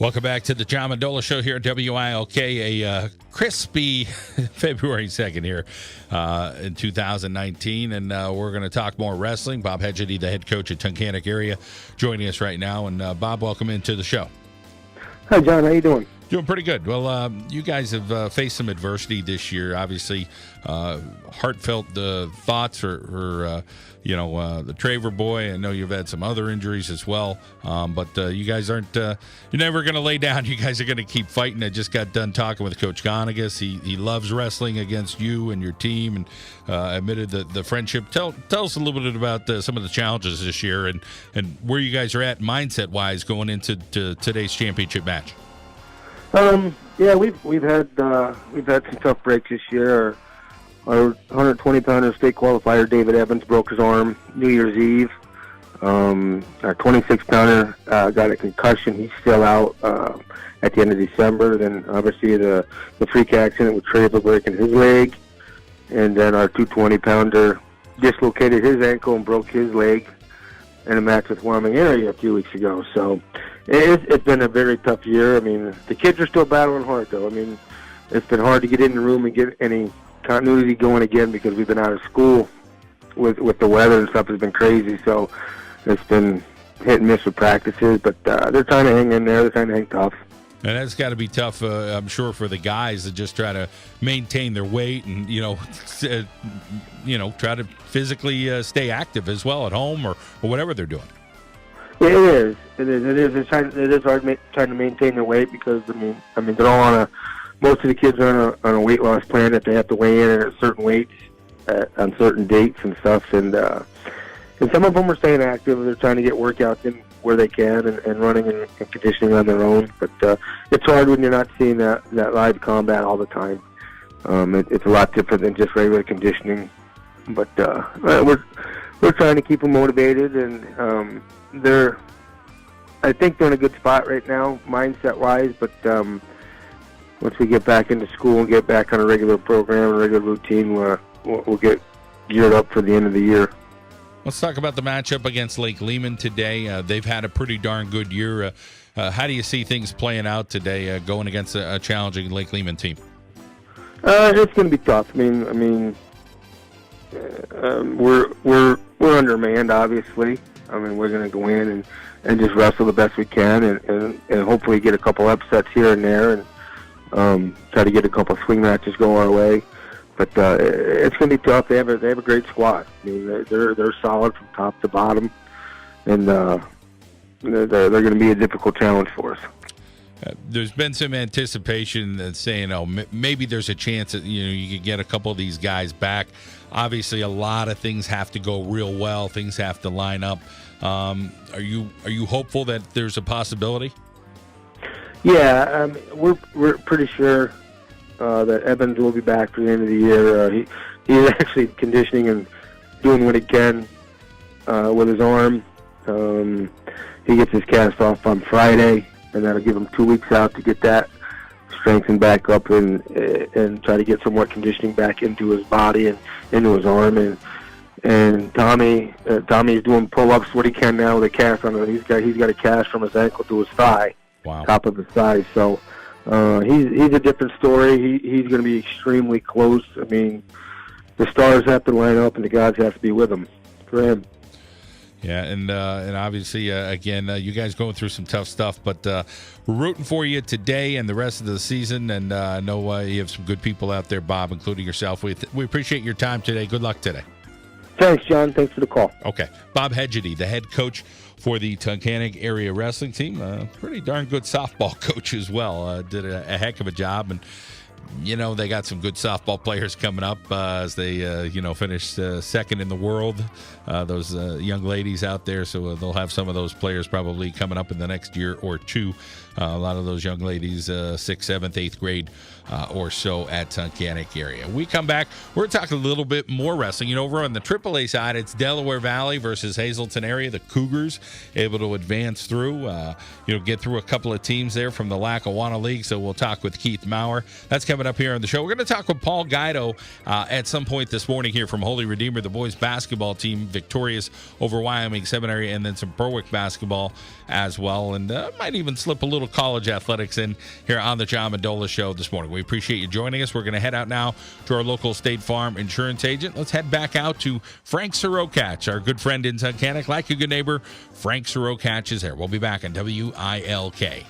Welcome back to the John Mendola Show here at WILK. A crispy February 2nd here in 2019, and we're going to talk more wrestling. Bob Hegedty, the head coach at Tunkhannock area, joining us right now. And Bob, welcome into the show. Hi, John. How you doing? Doing pretty good. Well, you guys have faced some adversity this year. Obviously, heartfelt thoughts for the Traver boy. I know you've had some other injuries as well, but you guys aren't. You're never going to lay down. You guys are going to keep fighting. I just got done talking with Coach Gonagas. He loves wrestling against you and your team, and admitted the friendship. Tell us a little bit about some of the challenges this year and where you guys are at mindset wise going into today's championship match. Yeah, we've had some tough breaks this year. Our 120-pounder state qualifier David Evans broke his arm New Year's Eve. Our 26-pounder got a concussion. He's still out at the end of December. Then obviously the freak accident with Traver breaking his leg, and then our 220-pounder dislocated his ankle and broke his leg in a match with Wyoming area a few weeks ago. So it's been a very tough year. I mean, the kids are still battling hard, though. I mean, it's been hard to get in the room and get any continuity going again because we've been out of school with the weather and stuff has been crazy. So it's been hit and miss with practices, but they're trying to hang in there. They're trying to hang tough. And that's got to be tough, I'm sure, for the guys that just try to maintain their weight and try to physically stay active as well at home or whatever they're doing. Yeah, it is. It is hard trying to maintain their weight because I mean they're all most of the kids are on a weight loss plan that they have to weigh in at certain weights on certain dates and stuff, and some of them are staying active. They're trying to get workouts in where they can and running and conditioning on their own. But it's hard when you're not seeing that live combat all the time. It's a lot different than just regular conditioning. But we're trying to keep them motivated, and I think they're in a good spot right now, mindset-wise. But once we get back into school and get back on a regular program and regular routine, we'll get geared up for the end of the year. Let's talk about the matchup against Lake Lehman today. They've had a pretty darn good year. How do you see things playing out today, going against a challenging Lake Lehman team? It's going to be tough. I mean, we're undermanned, obviously. I mean, we're going to go in and just wrestle the best we can, and hopefully get a couple upsets here and there, and try to get a couple swing matches go our way. But it's going to be tough. They have a great squad. I mean, they're solid from top to bottom, and they're going to be a difficult challenge for us. There's been some anticipation that saying, maybe there's a chance that you could get a couple of these guys back. Obviously, a lot of things have to go real well. Things have to line up. Are you hopeful that there's a possibility? Yeah, we're pretty sure that Evans will be back for the end of the year. He's actually conditioning and doing what he can with his arm. He gets his cast off on Friday, and that'll give him 2 weeks out to get that strengthened back up and try to get some more conditioning back into his body and into his arm. And Tommy's doing pull-ups what he can now with a cast on it. He's got a cast from his ankle to his thigh, wow, top of his thigh. So he's a different story. He's going to be extremely close. I mean, the stars have to line up and the gods have to be with him for him. Yeah, and obviously, again, you guys going through some tough stuff, but we're rooting for you today and the rest of the season, and I know you have some good people out there, Bob, including yourself. We appreciate your time today. Good luck today. Thanks, John. Thanks for the call. Okay. Bob Hegedty, the head coach for the Tunkhannock area wrestling team. Pretty darn good softball coach as well. Did a heck of a job, and they got some good softball players coming up as they, finished second in the world, those young ladies out there. So they'll have some of those players probably coming up in the next year or two. A lot of those young ladies, 6th, 7th, 8th grade or so at Tunkhannock area. We come back, we're talking a little bit more wrestling. Over on the AAA side, it's Delaware Valley versus Hazleton area. The Cougars able to advance through, get through a couple of teams there from the Lackawanna League. So we'll talk with Keith Maurer. That's That's coming up here on the show. We're going to talk with Paul Guido at some point this morning here from Holy Redeemer, the boys basketball team, victorious over Wyoming Seminary, and then some Berwick basketball as well. And might even slip a little college athletics in here on the John Mendola Show this morning. We appreciate you joining us. We're going to head out now to our local State Farm insurance agent. Let's head back out to Frank Sirokatch, our good friend in Tunkhannock. Like a good neighbor, Frank Sirokatch is there. We'll be back on WILK.